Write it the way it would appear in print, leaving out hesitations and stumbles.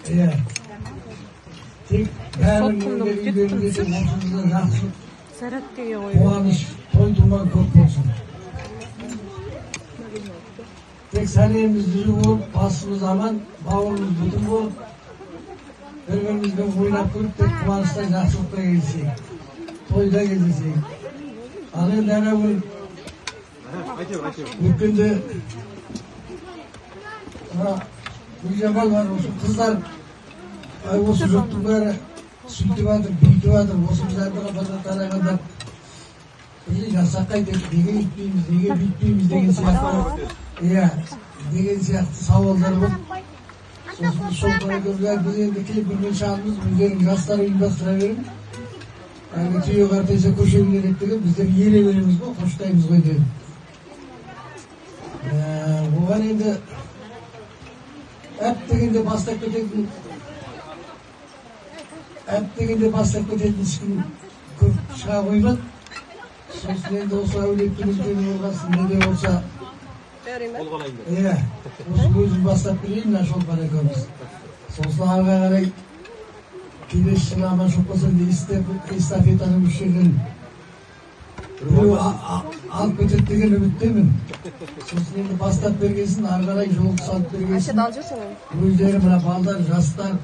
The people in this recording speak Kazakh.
Iya. Tek bәрінің үйлерінде осында жақсы қуаныш, той думан көп болсын. Тек сәлеміміз жүзі болып, басымыз аман, бауырымыз бүтін болып, бір-бірімізбен ойнап көріп, тек қуанышта жақсылықта кездесейік. Тойда кездесейік. Ал енді ана өткенде Гүлжамал бар, осы қыздар осы жұрттың бәрі сөйтіп жатыр, бүйтіп жатыр, осы біздерді қапата тарағанда бізде жасақ қайтеді, неге үйтпейміз, неге бүйтпейміз деген сияқты, иә, деген сияқты сауалдар болды. Сосын сол параграфлар біз енді келіп бірмен шағымыз, өздерің жастар ұйымдастыра берің. Әлгі түйе қартайса көше білерек деген, біздер ере береміз ғой, қоштаймыз ғой дедім. Оған енді әп дегенде бастап кететін ешкім көп шыға қоймады. Сосын енді осы әулеттімізде не болғасын, не де болса, осы өзім бастап берейін, Шолпан екеуміз. Сосын алға қарай келесі жылы аман болса эстафетаны мүшелерін біреу алып кетеді деген үміттемін. Сосын енді бастап бергенсін, ары қарай жолды салып бергенсін. Өздері мына балдар, жастар.